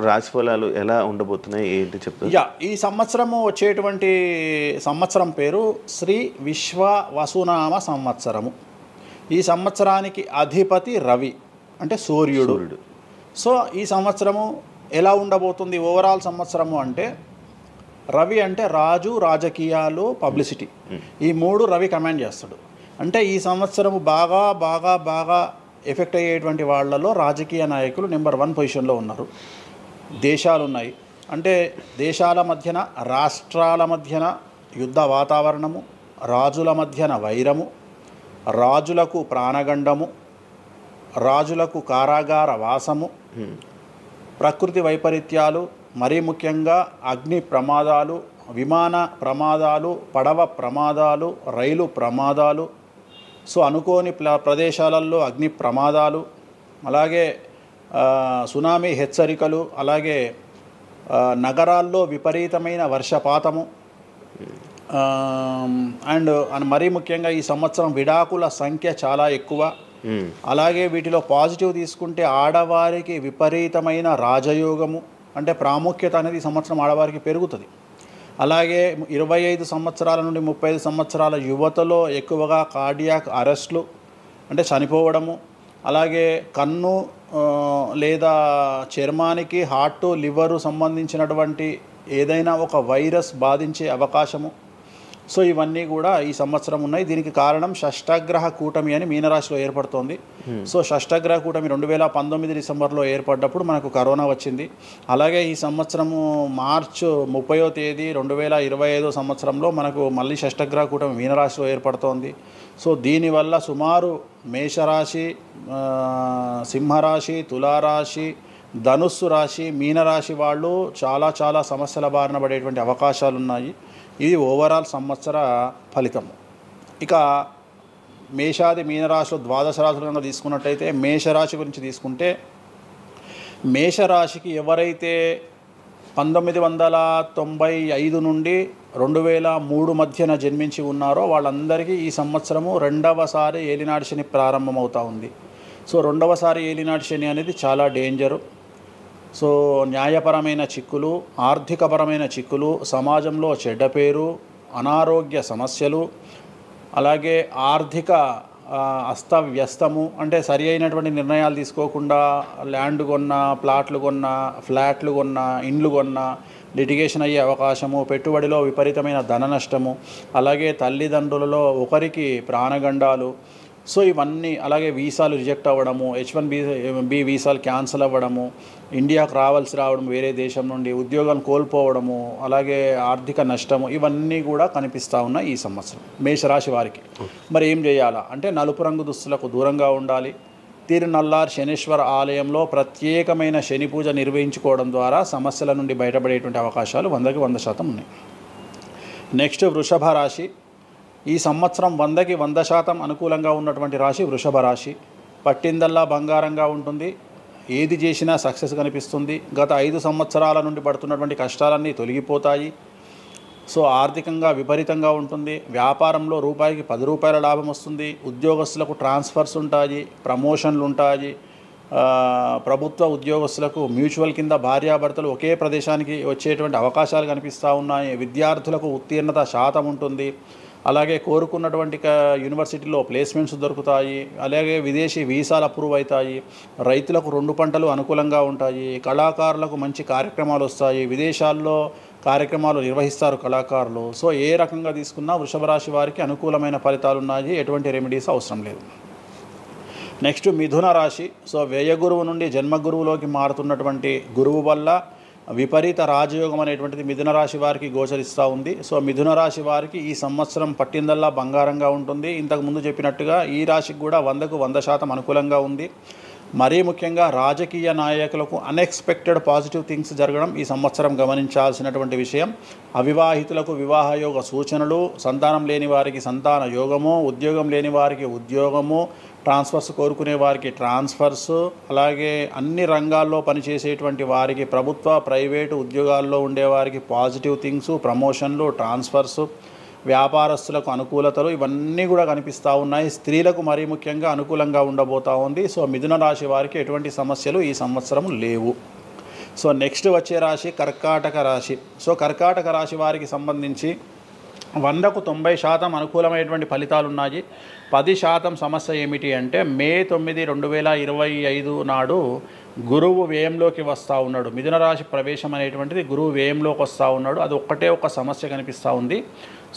రాశి ఫలాలు ఎలా ఉండబోతున్నాయి ఏంటి చెప్తారు? ఈ సంవత్సరము వచ్చేటువంటి సంవత్సరం పేరు శ్రీ విశ్వ వసునామ సంవత్సరము. ఈ సంవత్సరానికి అధిపతి రవి అంటే సూర్యుడు. సో ఈ సంవత్సరము ఎలా ఉండబోతుంది ఓవరాల్ సంవత్సరము అంటే, రవి అంటే రాజు, రాజకీయాలు, పబ్లిసిటీ, ఈ మూడు రవి కమాండ్ చేస్తాడు. అంటే ఈ సంవత్సరము బాగా బాగా బాగా ఎఫెక్ట్ అయ్యేటువంటి వాళ్ళలో రాజకీయ నాయకులు నెంబర్ 1 పొజిషన్లో ఉన్నారు. దేశాలు ఉన్నాయి అంటే దేశాల మధ్యన, రాష్ట్రాల మధ్యన యుద్ధ వాతావరణము, రాజుల మధ్యన వైరము, రాజులకు ప్రాణగండము, రాజులకు కారాగార వాసము, ప్రకృతి వైపరీత్యాలు, మరీ ముఖ్యంగా అగ్ని ప్రమాదాలు, విమాన ప్రమాదాలు, పడవ ప్రమాదాలు, రైలు ప్రమాదాలు, సో అనుకోని ప్రదేశాలలో అగ్ని ప్రమాదాలు, అలాగే సునామీ హెచ్చరికలు, అలాగే నగరాల్లో విపరీతమైన వర్షపాతము, అండ్ మరీ ముఖ్యంగా ఈ సంవత్సరం విడాకుల సంఖ్య చాలా ఎక్కువ. అలాగే వీటిలో పాజిటివ్ తీసుకుంటే ఆడవారికి విపరీతమైన రాజయోగము, అంటే ప్రాముఖ్యత అనేది ఈ సంవత్సరం ఆడవారికి పెరుగుతుంది. అలాగే 25 సంవత్సరాల నుండి 35 సంవత్సరాల యువతలో ఎక్కువగా కార్డియాక్ అరెస్ట్లు అంటే చనిపోవడము, అలాగే కన్ను లేదా చర్మానికి హార్ట్, లివరు సంబంధించినటువంటి ఏదైనా ఒక వైరస్ బాధించే అవకాశము. సో ఇవన్నీ కూడా ఈ సంవత్సరం ఉన్నాయి. దీనికి కారణం షష్టగ్రహ కూటమి అని మీనరాశిలో ఏర్పడుతోంది. సో షష్టగ్రహ కూటమి 2019 డిసెంబర్లో ఏర్పడ్డప్పుడు మనకు కరోనా వచ్చింది. అలాగే ఈ సంవత్సరము మార్చి 30వ తేదీ 2025 సంవత్సరంలో మనకు మళ్ళీ షష్టగ్రహ కూటమి మీనరాశిలో ఏర్పడుతోంది. సో దీనివల్ల సుమారు మేషరాశి, సింహరాశి, తులారాశి, ధనుస్సు రాశి, మీనరాశి వాళ్ళు చాలా చాలా సమస్యల బారిన పడేటువంటి అవకాశాలు ఉన్నాయి. ఇది ఓవరాల్ సంవత్సర ఫలితము. ఇక మేషాది మీనరాశిలో ద్వాదశ రాశులను తీసుకున్నట్టయితే, మేషరాశి గురించి తీసుకుంటే, మేషరాశికి ఎవరైతే 1995 నుండి 2003 మధ్యన జన్మించి ఉన్నారో వాళ్ళందరికీ ఈ సంవత్సరము రెండవసారి ఏలినాటి శని ప్రారంభమవుతూ ఉంది. సో రెండవసారి ఏలినాటి శని అనేది చాలా డేంజరు. సో న్యాయపరమైన చిక్కులు, ఆర్థికపరమైన చిక్కులు, సమాజంలో చెడ్డ పేరు, అనారోగ్య సమస్యలు, అలాగే ఆర్థిక అస్తవ్యస్తము, అంటే సరి అయినటువంటి నిర్ణయాలు తీసుకోకుండా ల్యాండ్ కొన్నా, ప్లాట్లు కొన్నా, ఫ్లాట్లు కొన్నా, ఇండ్లు కొన్నా లిటిగేషన్ అయ్యే అవకాశము, పెట్టుబడిలో విపరీతమైన ధన నష్టము, అలాగే తల్లిదండ్రులలో ఒకరికి ప్రాణగండాలు. సో ఇవన్నీ, అలాగే వీసాలు రిజెక్ట్ అవ్వడము, H1B వీసాలు క్యాన్సిల్ అవ్వడము, ఇండియాకు రావడం వేరే దేశం నుండి, ఉద్యోగం కోల్పోవడము, అలాగే ఆర్థిక నష్టము, ఇవన్నీ కూడా కనిపిస్తూ ఉన్నాయి ఈ సంవత్సరం మేషరాశి వారికి. మరి ఏం చేయాలా అంటే, నలుపు రంగు దుస్తులకు దూరంగా ఉండాలి. తిరునల్లార్ శనీశ్వర ఆలయంలో ప్రత్యేకమైన శని పూజ నిర్వహించుకోవడం ద్వారా సమస్యల నుండి బయటపడేటువంటి అవకాశాలు 100కి 100% ఉన్నాయి. నెక్స్ట్ వృషభ రాశి. ఈ సంవత్సరం 100కి 100% అనుకూలంగా ఉన్నటువంటి రాశి వృషభ రాశి. పట్టిందల్లా బంగారంగా ఉంటుంది, ఏది చేసినా సక్సెస్ కనిపిస్తుంది. గత 5 సంవత్సరాల నుండి పడుతున్నటువంటి కష్టాలన్నీ తొలగిపోతాయి. సో ఆర్థికంగా విపరీతంగా ఉంటుంది. వ్యాపారంలో రూపాయికి 10 రూపాయల లాభం వస్తుంది. ఉద్యోగస్తులకు ట్రాన్స్ఫర్స్ ఉంటాయి, ప్రమోషన్లు ఉంటాయి. ప్రభుత్వ ఉద్యోగస్తులకు మ్యూచువల్ కింద భార్యాభర్తలు ఒకే ప్రదేశానికి వచ్చేటువంటి అవకాశాలు కనిపిస్తూ ఉన్నాయి. విద్యార్థులకు ఉత్తీర్ణత శాతం ఉంటుంది. అలాగే కోరుకున్నటువంటి యూనివర్సిటీలో ప్లేస్మెంట్స్ దొరుకుతాయి. అలాగే విదేశీ వీసాలు అప్రూవ్ అవుతాయి. రైతులకు 2 పంటలు అనుకూలంగా ఉంటాయి. కళాకారులకు మంచి కార్యక్రమాలు వస్తాయి. విదేశాల్లో కార్యక్రమాలు నిర్వహిస్తారు కళాకారులు. సో ఏ రకంగా తీసుకున్నా వృషభ రాశి వారికి అనుకూలమైన ఫలితాలు ఉన్నాయి. ఎటువంటి రెమెడీస్ అవసరం లేదు. నెక్స్ట్ మిథున రాశి. సో వ్యయ గురువు నుండి జన్మ గురువులోకి మారుతున్నటువంటి గురువు వల్ల విపరీత రాజయోగం అనేటువంటిది మిథున రాశి వారికి గోచరిస్తూ ఉంది. సో మిథున రాశి వారికి ఈ సంవత్సరం పట్టిందల్లా బంగారంగా ఉంటుంది. ఇంతకుముందు చెప్పినట్టుగా ఈ రాశికి కూడా 100కు 100% అనుకూలంగా ఉంది. మరీ ముఖ్యంగా రాజకీయ నాయకులకు అన్ఎక్స్పెక్టెడ్ పాజిటివ్ థింగ్స్ జరగడం ఈ సంవత్సరం గమనించాల్సినటువంటి విషయం. అవివాహితులకు వివాహయోగ సూచనలు, సంతానం లేని వారికి సంతాన యోగము, ఉద్యోగం లేని వారికి ఉద్యోగము, ట్రాన్స్ఫర్స్ కోరుకునే వారికి ట్రాన్స్ఫర్స్, అలాగే అన్ని రంగాల్లో పనిచేసేటువంటి వారికి, ప్రభుత్వ ప్రైవేటు ఉద్యోగాల్లో ఉండేవారికి పాజిటివ్ థింగ్స్, ప్రమోషన్లు, ట్రాన్స్ఫర్స్, వ్యాపారస్తులకు అనుకూలతలు ఇవన్నీ కూడా కనిపిస్తూ ఉన్నాయి. స్త్రీలకు మరీ ముఖ్యంగా అనుకూలంగా ఉండబోతూ ఉంది. సో మిథున రాశి వారికి ఎటువంటి సమస్యలు ఈ సంవత్సరం లేవు. సో నెక్స్ట్ వచ్చే రాశి కర్కాటక రాశి. సో కర్కాటక రాశి వారికి సంబంధించి 100కు 90% అనుకూలమైనటువంటి ఫలితాలు ఉన్నాయి. 10% సమస్య ఏమిటి అంటే మే 9, 2025 నాడు గురువు వ్యయంలోకి వస్తూ ఉన్నాడు. మిథున రాశి ప్రవేశం అనేటువంటిది గురువు వ్యయంలోకి వస్తూ ఉన్నాడు. అది ఒక్కటే ఒక సమస్య కనిపిస్తూ ఉంది.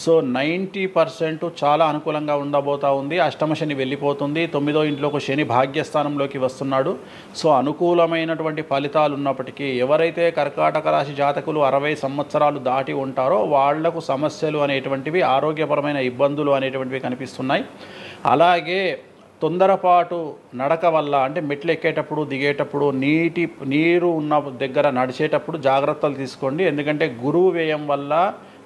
సో 90% చాలా అనుకూలంగా ఉండబోతూ ఉంది. అష్టమ శని వెళ్ళిపోతుంది. 9వ ఇంట్లోకి శని భాగ్యస్థానంలోకి వస్తున్నాడు. సో అనుకూలమైనటువంటి ఫలితాలు ఉన్నప్పటికీ ఎవరైతే కర్కాటక రాశి జాతకులు 60 సంవత్సరాలు దాటి ఉంటారో వాళ్లకు సమస్యలు అనేటువంటివి, ఆరోగ్యపరమైన ఇబ్బందులు అనేటువంటివి కనిపిస్తున్నాయి. అలాగే తొందరపాటు నడక వల్ల, అంటే మెట్లు ఎక్కేటప్పుడు దిగేటప్పుడు నీరు ఉన్న దగ్గర నడిచేటప్పుడు జాగ్రత్తలు తీసుకోండి. ఎందుకంటే గురువు వ్యయం వల్ల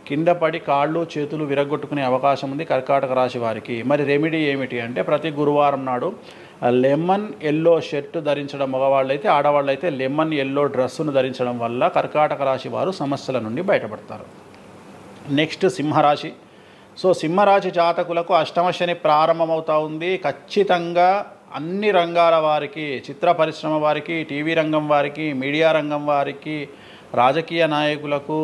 కింద పడి కాళ్ళు చేతులు విరగొట్టుకునే అవకాశం ఉంది కర్కాటక రాశి వారికి. మరి రెమెడీ ఏమిటి అంటే ప్రతి గురువారం నాడు లెమన్ ఎల్లో షర్ట్ ధరించడం మగవాళ్ళైతే, ఆడవాళ్ళైతే లెమన్ ఎల్లో డ్రెస్సును ధరించడం వల్ల కర్కాటక రాశి వారు సమస్యల నుండి బయటపడతారు. నెక్స్ట్ సింహరాశి. సో సింహరాశి జాతకులకు అష్టమ శని ప్రారంభమవుతూ ఉంది. ఖచ్చితంగా అన్ని రంగాల వారికి, చిత్ర పరిశ్రమ వారికి, టీవీ రంగం వారికి, మీడియా రంగం వారికి, రాజకీయ నాయకులకు,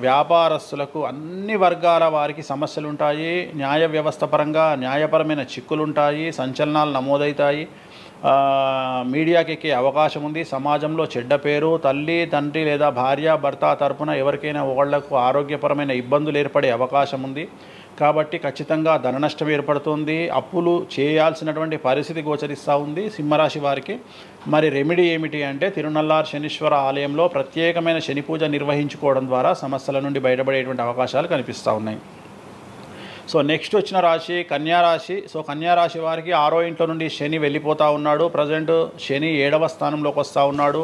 వ్యాపారస్తులకు, అన్ని వర్గాల వారికి సమస్యలు ఉంటాయి. న్యాయ వ్యవస్థ పరంగా న్యాయపరమైన చిక్కులుంటాయి, సంచలనాలు నమోదవుతాయి, మీడియాకి ఎక్కే అవకాశం ఉంది. సమాజంలో చెడ్డ పేరు, తల్లి తండ్రి లేదా భార్య భర్త తరపున ఎవరికైనా ఒకళ్లకు ఆరోగ్యపరమైన ఇబ్బందులు ఏర్పడే అవకాశం ఉంది. కాబట్టి ఖచ్చితంగా ధన నష్టం ఏర్పడుతుంది. అప్పులు చేయాల్సినటువంటి పరిస్థితి గోచరిస్తూ ఉంది సింహరాశి వారికి. మరి రెమెడీ ఏమిటి అంటే తిరునల్లార్ శనీశ్వర ఆలయంలో ప్రత్యేకమైన శని పూజ నిర్వహించుకోవడం ద్వారా సమస్యల నుండి బయటపడేటువంటి అవకాశాలు కనిపిస్తూ ఉన్నాయి. సో నెక్స్ట్ వచ్చిన రాశి కన్యారాశి. సో కన్యారాశి వారికి 6వ ఇంట్లో నుండి శని వెళ్ళిపోతూ ఉన్నాడు. ప్రజెంట్ శని 7వ స్థానంలోకి వస్తూ ఉన్నాడు.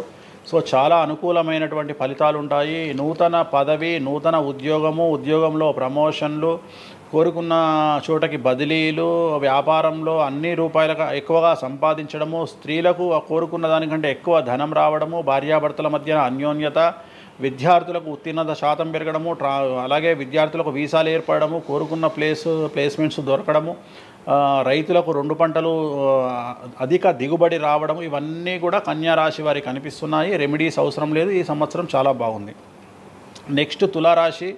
సో చాలా అనుకూలమైనటువంటి ఫలితాలు ఉంటాయి. నూతన పదవి, నూతన ఉద్యోగంలో ప్రమోషన్లు, కోరుకున్న చోటకి బదిలీలు, వ్యాపారంలో అన్ని రూపాయలకు ఎక్కువగా సంపాదించడము, స్త్రీలకు కోరుకున్న దానికంటే ఎక్కువ ధనం రావడము, భార్యాభర్తల మధ్య అన్యోన్యత, విద్యార్థులకు ఉత్తీర్ణత శాతం పెరగడము, అలాగే విద్యార్థులకు వీసాలు ఏర్పడము, కోరుకున్న ప్లేస్మెంట్స్ దొరకడము, రైతులకు 2 పంటలు అధిక దిగుబడి రావడము, ఇవన్నీ కూడా కన్యా రాశి వారికి కనిపిస్తున్నాయి. రెమెడీస్ అవసరం లేదు, ఈ సంవత్సరం చాలా బాగుంది. నెక్స్ట్ తులారాశి.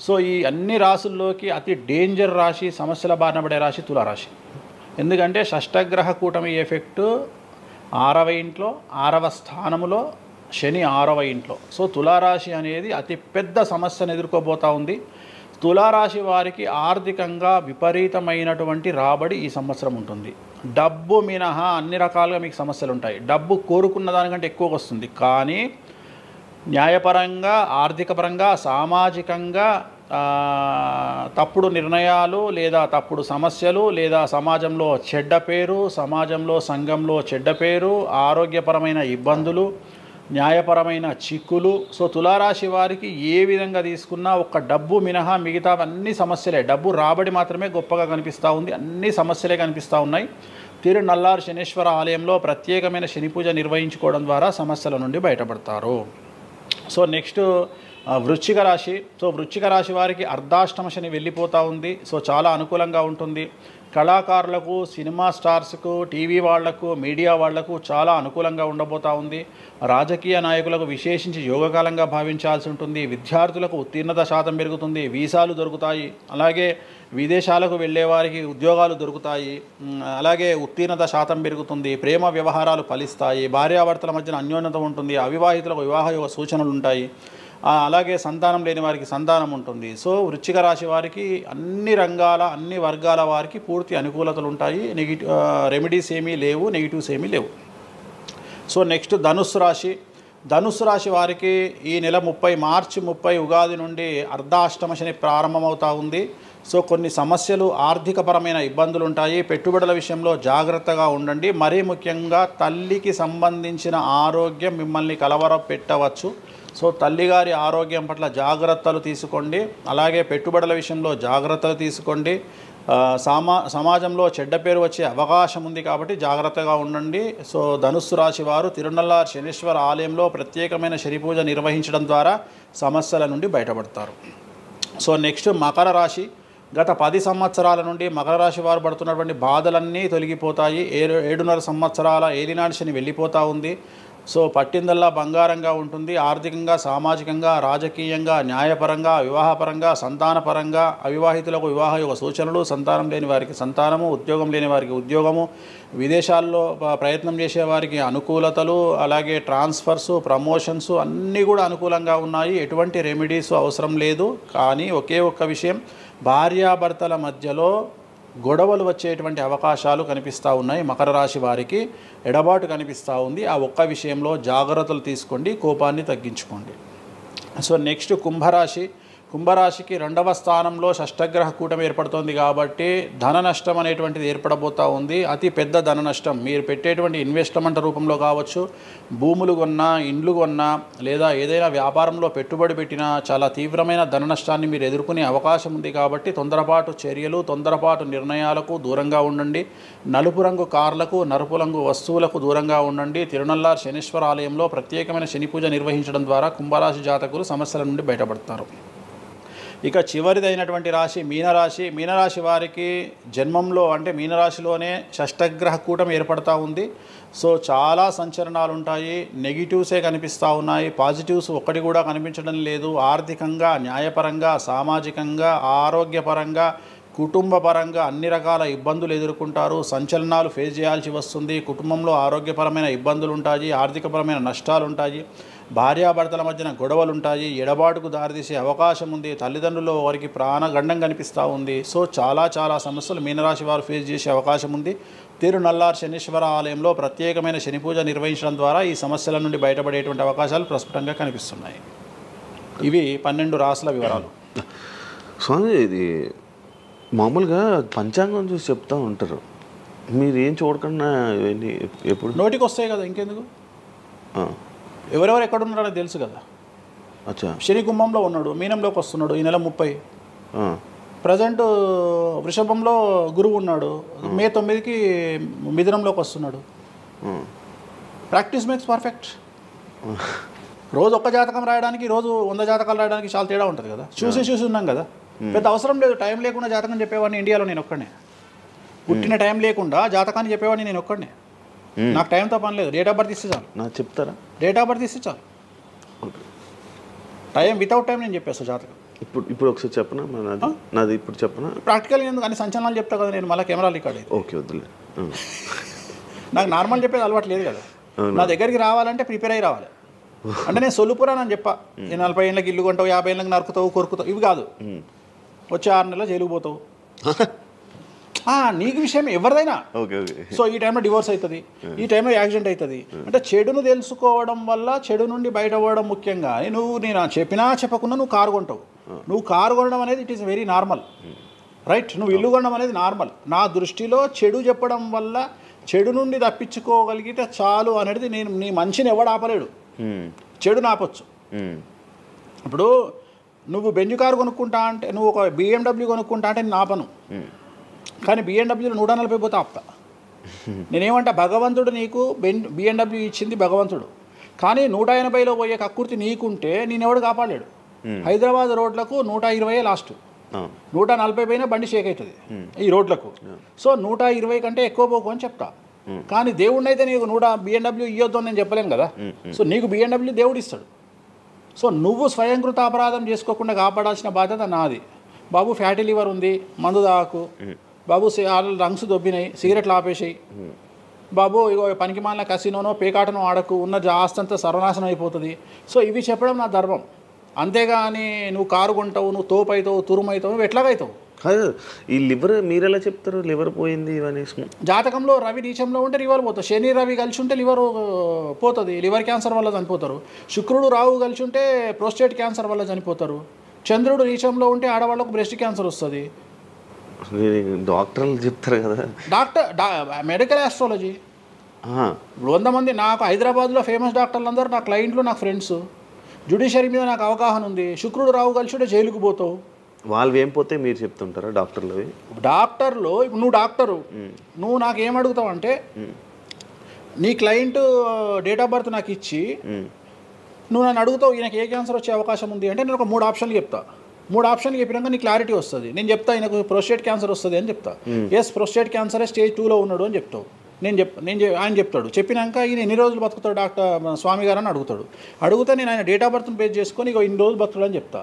సో ఈ అన్ని రాశుల్లోకి అతి డేంజర్ రాశి, సమస్యల బారిన పడే రాశి తులారాశి. ఎందుకంటే షష్టగ్రహ కూటమి ఎఫెక్టు 6వ ఇంట్లో, 6వ స్థానంలో శని 6వ ఇంట్లో. సో తులారాశి అనేది అతి పెద్ద సమస్యను ఎదుర్కోబోతూ ఉంది. తులారాశి వారికి ఆర్థికంగా విపరీతమైనటువంటి రాబడి ఈ సంవత్సరం ఉంటుంది. డబ్బు మినహా అన్ని రకాలుగా మీకు సమస్యలు ఉంటాయి. డబ్బు కోరుకున్న దానికంటే ఎక్కువగా వస్తుంది, కానీ న్యాయపరంగా, ఆర్థికపరంగా, సామాజికంగా తప్పుడు నిర్ణయాలు లేదా తప్పుడు సమస్యలు లేదా సమాజంలో చెడ్డ పేరు, సమాజంలో సంఘంలో చెడ్డ పేరు, ఆరోగ్యపరమైన ఇబ్బందులు, న్యాయపరమైన చిక్కులు. సో తులారాశి వారికి ఏ విధంగా తీసుకున్నా ఒక్క డబ్బు మినహా మిగతా అన్ని సమస్యలే. డబ్బు రాబడి మాత్రమే గొప్పగా కనిపిస్తూ ఉంది, అన్ని సమస్యలే కనిపిస్తూ ఉన్నాయి. తిరునల్లార్ శనీశ్వర ఆలయంలో ప్రత్యేకమైన శని పూజ నిర్వహించుకోవడం ద్వారా సమస్యల నుండి బయటపడతారు. సో నెక్స్ట్ వృశ్చిక రాశి. సో వృశ్చిక రాశి వారికి అర్ధాష్టమ శని వెళ్ళిపోతూ ఉంది. సో చాలా అనుకూలంగా ఉంటుంది. కళాకారులకు, సినిమా స్టార్స్కు, టీవీ వాళ్లకు, మీడియా వాళ్లకు చాలా అనుకూలంగా ఉండబోతూ ఉంది. రాజకీయ నాయకులకు విశేషించి యోగకాలంగా భావించాల్సి ఉంటుంది. విద్యార్థులకు ఉత్తీర్ణత శాతం పెరుగుతుంది, వీసాలు దొరుకుతాయి. అలాగే విదేశాలకు వెళ్ళే వారికి ఉద్యోగాలు దొరుకుతాయి. అలాగే ఉత్తీర్ణత శాతం పెరుగుతుంది. ప్రేమ వ్యవహారాలు ఫలిస్తాయి. భార్యాభర్తల మధ్యన అన్యోన్యత ఉంటుంది. అవివాహితులకు వివాహ సూచనలు ఉంటాయి. అలాగే సంతానం లేని వారికి సంతానం ఉంటుంది. సో వృశ్చిక రాశి వారికి అన్ని రంగాల, అన్ని వర్గాల వారికి పూర్తి అనుకూలతలు ఉంటాయి. రెమెడీస్ ఏమీ లేవు, నెగిటివ్స్ ఏమీ లేవు. సో నెక్స్ట్ ధనుస్సు రాశి. ధనుస్సు రాశి వారికి ఈ నెల మార్చి 30 ఉగాది నుండి అర్ధాష్టమ శని ప్రారంభమవుతూ ఉంది. సో కొన్ని సమస్యలు, ఆర్థికపరమైన ఇబ్బందులు ఉంటాయి. పెట్టుబడుల విషయంలో జాగ్రత్తగా ఉండండి. మరీ ముఖ్యంగా తల్లికి సంబంధించిన ఆరోగ్యం మిమ్మల్ని కలవరపెట్టవచ్చు. సో తల్లిగారి ఆరోగ్యం పట్ల జాగ్రత్తలు తీసుకోండి. అలాగే పెట్టుబడుల విషయంలో జాగ్రత్తలు తీసుకోండి. సమాజంలో చెడ్డ పేరు వచ్చే అవకాశం ఉంది కాబట్టి జాగ్రత్తగా ఉండండి. సో ధనుస్సు రాశి వారు తిరునల్లార్ శనీశ్వర ఆలయంలో ప్రత్యేకమైన శని పూజ నిర్వహించడం ద్వారా సమస్యల నుండి బయటపడతారు. సో నెక్స్ట్ మకర రాశి. గత 10 సంవత్సరాల నుండి మకర రాశి వారు పడుతున్నటువంటి బాధలన్నీ తొలగిపోతాయి. 7.5 సంవత్సరాల ఏలినాటి శని వెళ్ళిపోతూ ఉంది. సో పట్టిందల్లా బంగారంగా ఉంటుంది. ఆర్థికంగా, సామాజికంగా, రాజకీయంగా, న్యాయపరంగా, వివాహపరంగా, సంతానపరంగా, అవివాహితులకు వివాహ యోగ సూచనలు, సంతానం లేని వారికి సంతానము, ఉద్యోగం లేని వారికి ఉద్యోగము, విదేశాల్లో ప్రయత్నం చేసే వారికి అనుకూలతలు, అలాగే ట్రాన్స్ఫర్స్, ప్రమోషన్స్ అన్నీ కూడా అనుకూలంగా ఉన్నాయి. ఎటువంటి రెమెడీస్ అవసరం లేదు. కానీ ఒకే ఒక్క విషయం, భార్యాభర్తల మధ్యలో గొడవలు వచ్చేటువంటి అవకాశాలు కనిపిస్తూ ఉన్నాయి. మకర రాశి వారికి ఎడబాటు కనిపిస్తూ ఉంది. ఆ ఒక్క విషయంలో జాగ్రత్తలు తీసుకోండి, కోపాన్ని తగ్గించుకోండి. సో నెక్స్ట్ కుంభరాశి. కుంభరాశికి 2వ స్థానంలో షష్టగ్రహ కూటమి ఏర్పడుతోంది కాబట్టి ధన నష్టం అనేటువంటిది ఏర్పడబోతూ ఉంది. అతి పెద్ద ధన నష్టం మీరు పెట్టేటువంటి ఇన్వెస్ట్మెంట్ రూపంలో కావచ్చు, భూములు కొన్నా, ఇండ్లు కొన్నా, లేదా ఏదైనా వ్యాపారంలో పెట్టుబడి పెట్టినా చాలా తీవ్రమైన ధన నష్టాన్ని మీరు ఎదుర్కొనే అవకాశం ఉంది. కాబట్టి తొందరపాటు చర్యలు, తొందరపాటు నిర్ణయాలకు దూరంగా ఉండండి. నలుపు రంగు కార్లకు, నలుపు రంగు వస్తువులకు దూరంగా ఉండండి. తిరునల్లార్ శనీశ్వర ఆలయంలో ప్రత్యేకమైన శని పూజ నిర్వహించడం ద్వారా కుంభరాశి జాతకులు సమస్యల నుండి బయటపడతారు. ఇక చివరిదైనటువంటి రాశి మీనరాశి. మీనరాశి వారికి జన్మంలో అంటే మీనరాశిలోనే షష్టగ్రహ కూటమి ఏర్పడతా ఉంది. సో చాలా సంచలనాలు ఉంటాయి. నెగిటివ్సే కనిపిస్తూ ఉన్నాయి, పాజిటివ్స్ ఒక్కటి కూడా కనిపించడం లేదు. ఆర్థికంగా, న్యాయపరంగా, సామాజికంగా, ఆరోగ్యపరంగా, కుటుంబ పరంగా అన్ని రకాల ఇబ్బందులు ఎదుర్కొంటారు. సంచలనాలు ఫేస్ చేయాల్సి వస్తుంది. కుటుంబంలో ఆరోగ్యపరమైన ఇబ్బందులు ఉంటాయి, ఆర్థికపరమైన నష్టాలు ఉంటాయి, భార్యాభర్తల మధ్యన గొడవలు ఉంటాయి, ఎడబాటుకు దారితీసే అవకాశం ఉంది. తల్లిదండ్రుల్లో వారికి ప్రాణగండం కనిపిస్తూ ఉంది. సో చాలా సమస్యలు మీనరాశి వారు ఫేస్ చేసే అవకాశం ఉంది. తిరునల్లార్ శనీశ్వర ఆలయంలో ప్రత్యేకమైన శని పూజ నిర్వహించడం ద్వారా ఈ సమస్యల నుండి బయటపడేటువంటి అవకాశాలు ప్రస్ఫుటంగా కనిపిస్తున్నాయి. ఇవి 12 రాశుల వివరాలు. స్వామి, ఇది మామూలుగా పంచాంగం చూసి చెప్తూ ఉంటారు, మీరు ఏం చూడకుండా ఇవన్నీ ఎప్పుడు నోటికి వస్తాయి కదా, ఇంకెందుకు? ఎవరెవరు ఎక్కడున్నారో తెలుసు కదా. అచ్చా, శని కుంభంలో ఉన్నాడు, మీనంలోకి వస్తున్నాడు ఈ నెల 30. ప్రజెంట్ వృషభంలో గురువు ఉన్నాడు, మే 9కి మిథునంలోకి వస్తున్నాడు. Practice makes perfect. రోజు ఒక్క జాతకం రాయడానికి, రోజు 100 జాతకాలు రాయడానికి చాలా తేడా ఉంటుంది కదా. చూసి ఉన్నాం కదా, పెద్ద అవసరం లేదు. టైం లేకుండా జాతకం చెప్పేవాడిని ఇండియాలో నేను ఒక్కడే. పుట్టిన టైం లేకుండా జాతకాన్ని చెప్పేవాడిని నేను ఒక్కడే. నాకు టైంతో పని లేదు, డేట్ ఆఫ్ బర్త్ ఇస్తే చాలు. నాకు చెప్తారా? డేట్ ఆఫ్ బర్త్ ఇస్తే చాలు. టైం వితౌట్ టైం నేను చెప్పేస్తాను జాతకం. ఇప్పుడు ఒకసారి చెప్పనా? నాది ఇప్పుడు చెప్పనా? ప్రాక్టికల్గా ఎందుకు అన్ని సంచలనాలు చెప్తా కదా నేను, మళ్ళీ కెమెరా రికార్డ్ అయితే. ఓకే, వద్దులే. నాకు నార్మల్ చెప్పేది అలవాటు లేదు కదా. నా దగ్గరికి రావాలంటే ప్రిపేర్ అయ్యి రావాలి. అంటే నేను సొల్లుపురానని చెప్పా, 40 ఏళ్ళకి ఇల్లు కొంటావు, 50 ఏళ్ళకి నరుకుతావు, కొరుకుతావు, ఇవి కాదు. వచ్చే 6 నెలలు జైలుకు పోతావు. నీకు విషయం ఎవరిదైనా. సో ఈ టైంలో డివోర్స్ అవుతుంది, ఈ టైంలో యాక్సిడెంట్ అవుతుంది. అంటే చెడును తెలుసుకోవడం వల్ల చెడు నుండి బయటపడడం ముఖ్యంగా. నేను చెప్పినా చెప్పకుండా నువ్వు కారు కొంటావు. నువ్వు కారు కొనడం అనేది it is very normal, right? నువ్వు ఇల్లు కొనడం అనేది నార్మల్. నా దృష్టిలో చెడు చెప్పడం వల్ల చెడు నుండి తప్పించుకోగలిగితే చాలు అనేది నేను. నీ మంచిని ఎవడు ఆపలేడు, చెడుని ఆపొచ్చు. ఇప్పుడు నువ్వు బెంజ్ కారు కొనుక్కుంటా అంటే, నువ్వు ఒక BMW కొనుక్కుంటా అంటే నేను ఆపను. కానీ BMW 140 పోతే ఆపుతా. నేనేమంటా, భగవంతుడు నీకు BMW ఇచ్చింది భగవంతుడు, కానీ 180లో పోయే కక్కుర్తి నీకుంటే నేనెవడు కాపాడలేడు. హైదరాబాద్ రోడ్లకు 120 లాస్ట్, 140 పైన బండి షేక్ అవుతుంది ఈ రోడ్లకు. సో 120 కంటే ఎక్కువ పోకు అని చెప్తా. కానీ దేవుడిని అయితే నీకు BMW ఇవ్వద్దు అని నేను చెప్పలేను కదా. సో నీకు BMW దేవుడు ఇస్తాడు. సో నువ్వు స్వయంకృత అపరాధం చేసుకోకుండా కాపాడాల్సిన బాధ్యత నాది. బాబు ఫ్యాటీ లివర్ ఉంది, మందు దాకు. బాబు రంగ్స్ దొబ్బినాయి, సిగరెట్లు ఆపేసాయి. బాబు ఇగో పనికి మాలిన కసినోనో పేకాటనో ఆడకు, ఉన్న ఆస్తంతా సర్వనాశనం అయిపోతుంది. సో ఇవి చెప్పడం నా ధర్మం. అంతేగాని నువ్వు కారు కొంటావు, నువ్వు తోపు అవుతావు, తురుము అవుతావు, నువ్వు ఎట్లాగవుతావు? ఈ లివర్ మీరు ఎలా చెప్తారు? లివర్ పోయింది ఇవన్నీ జాతకంలో రవి నీచంలో ఉంటే లివర్ పోతుంది. శని రవి కలిసి ఉంటే లివర్ పోతుంది, లివర్ క్యాన్సర్ వల్ల చనిపోతారు. శుక్రుడు రాహు కలిసి ఉంటే ప్రోస్టేట్ క్యాన్సర్ వల్ల చనిపోతారు. చంద్రుడు నీచంలో ఉంటే ఆడవాళ్ళకు బ్రెస్ట్ క్యాన్సర్ వస్తుంది. డాక్టర్లు చెప్తారు కదా. Medical astrology. 100 మంది నాకు హైదరాబాద్లో ఫేమస్ డాక్టర్లు అందరూ నా క్లయింట్లు, నా ఫ్రెండ్స్. జ్యుడిషియరీ మీద నాకు అవగాహన ఉంది. శుక్రుడు రాహు కలిసి ఉంటే జైలుకు పోతావు. వాళ్ళు ఏం పోతే మీరు చెప్తుంటారా డాక్టర్లు? డాక్టర్లు ఇప్పుడు నువ్వు డాక్టరు, నువ్వు నాకు ఏం అడుగుతావు అంటే, నీ క్లయింట్ డేట్ ఆఫ్ బర్త్ నాకు ఇచ్చి నువ్వు నన్ను అడుగుతావు ఈయనకి ఏ క్యాన్సర్ వచ్చే అవకాశం ఉంది అంటే, నేను ఒక 3 ఆప్షన్లు చెప్తా. 3 ఆప్షన్లు చెప్పినాక నీ క్లారిటీ వస్తుంది. నేను చెప్తా ఆయనకు ప్రోస్టేట్ క్యాన్సర్ వస్తుంది అని చెప్తా. ఎస్ ప్రోస్టేట్ క్యాన్సరే స్టేజ్ 2లో ఉన్నాడు అని చెప్తావు. ఆయన చెప్తాడు. చెప్పినాక ఈయన ఎన్ని రోజులు బతుకుతాడు డాక్టర్ స్వామి గారు అని అడిగితే నేను ఆయన డేట్ ఆఫ్ బర్త్ని బేస్ చేసుకొని ఇక ఇన్ని రోజులు బతుకుతాడు అని చెప్తా.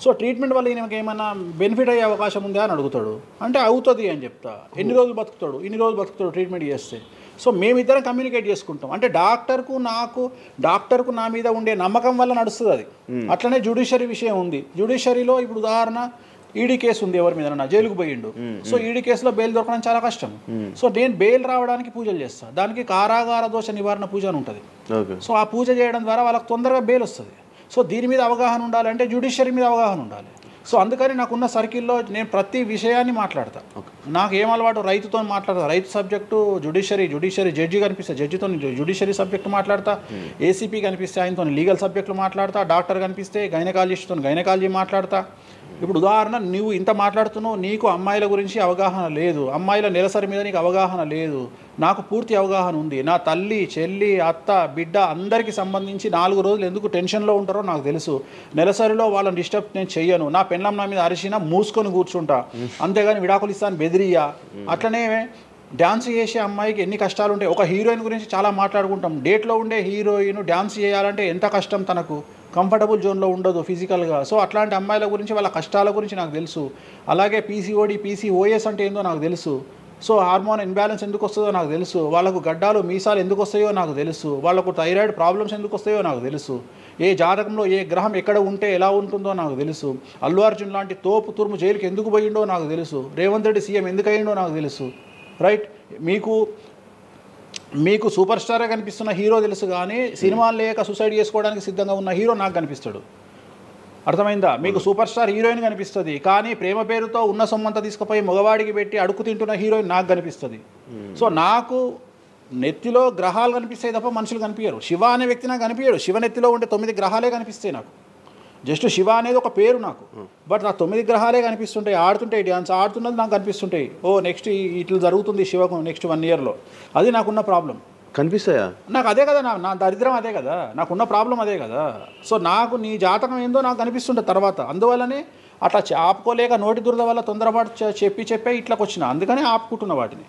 సో ట్రీట్మెంట్ వల్ల ఈయనకి ఏమైనా బెనిఫిట్ అయ్యే అవకాశం ఉందా అని అడుగుతాడు. అంటే అవుతుంది అని చెప్తా. ఎన్ని రోజులు బతుకుతాడు, ఇన్ని రోజులు బతుకుతాడు ట్రీట్మెంట్ చేస్తే. సో మేమిద్దరం కమ్యూనికేట్ చేసుకుంటాం. అంటే డాక్టర్కు నా మీద ఉండే నమ్మకం వల్ల నడుస్తుంది అది. అట్లనే జ్యుడిషియరీ విషయం ఉంది. జ్యుడిషియరీలో ఇప్పుడు ఉదాహరణ ఈడీ కేసు ఉంది, ఎవరి మీద జైలుకు పోయిండు. సో ఈడీ కేసులో బెయిల్ దొరకడం చాలా కష్టం. సో నేను బెయిల్ రావడానికి పూజలు చేస్తాను. దానికి కారాగార దోష నివారణ పూజ అని ఉంటుంది. సో ఆ పూజ చేయడం ద్వారా వాళ్ళకి తొందరగా బెయిల్ వస్తుంది. సో దీని మీద అవగాహన ఉండాలంటే జ్యుడిషియరీ మీద అవగాహన ఉండాలి. సో అందుకని నాకున్న సర్కిల్లో నేను ప్రతి విషయాన్ని మాట్లాడతాను. నాకు ఏం అలవాటు, రైతుతో మాట్లాడతా. రైతు సబ్జెక్టు జుడిషియరీ జడ్జి కనిపిస్తే జడ్జితో జుడిషియరీ సబ్జెక్టు మాట్లాడతా. ఏసీపీ కనిపిస్తే ఆయనతో లీగల్ సబ్జెక్టులు మాట్లాడతా. డాక్టర్ కనిపిస్తే గైనకాలజిస్ట్తో గైనకాలజీ మాట్లాడతా. ఇప్పుడు ఉదాహరణ నువ్వు ఇంత మాట్లాడుతున్నావు, నీకు అమ్మాయిల గురించి అవగాహన లేదు, అమ్మాయిల నెలసరి మీద నీకు అవగాహన లేదు. నాకు పూర్తి అవగాహన ఉంది. నా తల్లి, చెల్లి, అత్త, బిడ్డ అందరికీ సంబంధించి 4 రోజులు ఎందుకు టెన్షన్లో ఉంటారో నాకు తెలుసు. నెలసరిలో వాళ్ళని డిస్టర్బ్ నేను చెయ్యను. నా పెళ్ళం నా మీద అరిచినా మూసుకొని కూర్చుంటా, అంతేగాని విడాకులు ఇస్తాను బెదిరియా. అట్లనే డ్యాన్స్ చేసే అమ్మాయికి ఎన్ని కష్టాలు ఉంటాయి. ఒక హీరోయిన్ గురించి చాలా మాట్లాడుకుంటాం. డేట్లో ఉండే హీరోయిన్ డ్యాన్స్ చేయాలంటే ఎంత కష్టం, తనకు కంఫర్టబుల్ జోన్లో ఉండదు ఫిజికల్గా. సో అట్లాంటి అమ్మాయిల గురించి, వాళ్ళ కష్టాల గురించి నాకు తెలుసు. అలాగే పీసీఓడి, పీసీఓఎస్ అంటే ఏందో నాకు తెలుసు. సో హార్మోన్ ఇన్బ్యాలెన్స్ ఎందుకు వస్తుందో నాకు తెలుసు. వాళ్ళకు గడ్డాలు మీసాలు ఎందుకు వస్తాయో నాకు తెలుసు. వాళ్ళకు థైరాయిడ్ ప్రాబ్లమ్స్ ఎందుకు వస్తాయో నాకు తెలుసు. ఏ జాతకంలో ఏ గ్రహం ఎక్కడ ఉంటే ఎలా ఉంటుందో నాకు తెలుసు. అల్లు అర్జున్ లాంటి తోపు తురుము జైలుకి ఎందుకు పోయిండో నాకు తెలుసు. రేవంత్ రెడ్డి సీఎం ఎందుకు అయ్యిండో నాకు తెలుసు. రైట్, మీకు సూపర్ స్టారే కనిపిస్తున్న హీరో తెలుసు, కానీ సినిమాలు లేక సూసైడ్ చేసుకోవడానికి సిద్ధంగా ఉన్న హీరో నాకు కనిపిస్తాడు. అర్థమైందా? మీకు సూపర్ స్టార్ హీరోయిన్ కనిపిస్తుంది, కానీ ప్రేమ పేరుతో ఉన్న సొమ్మంతా తీసుకుపోయి మగవాడికి పెట్టి అడుగు తింటున్న హీరోయిన్ నాకు కనిపిస్తుంది. సో నాకు నెత్తిలో గ్రహాలు కనిపిస్తాయి తప్ప మనుషులు కనిపించరు. శివ అనే వ్యక్తి నాకు కనిపించాడు. శివ నెత్తిలో ఉండే 9 గ్రహాలే కనిపిస్తాయి నాకు. జస్ట్ శివ అనేది ఒక పేరు నాకు, బట్ నాకు 9 గ్రహాలే కనిపిస్తుంటాయి. ఆడుతుంటాయి, డ్యాన్స్ ఆడుతున్నది నాకు కనిపిస్తుంటాయి. నెక్స్ట్ ఇట్లా జరుగుతుంది శివకు నెక్స్ట్ 1 ఇయర్లో. అది నాకున్న ప్రాబ్లం. కనిపిస్తాయా? నాకు అదే కదా, నా దరిద్రం అదే కదా, నాకున్న ప్రాబ్లం అదే కదా. సో నాకు నీ జాతకం ఏందో నాకు కనిపిస్తుంటుంది తర్వాత. అందువల్లనే అట్లా ఆపుకోలేక నోటి దురద వల్ల తొందరపాటు చెప్పి ఇట్లా వచ్చిన. అందుకనే ఆపుకుంటున్న వాటిని.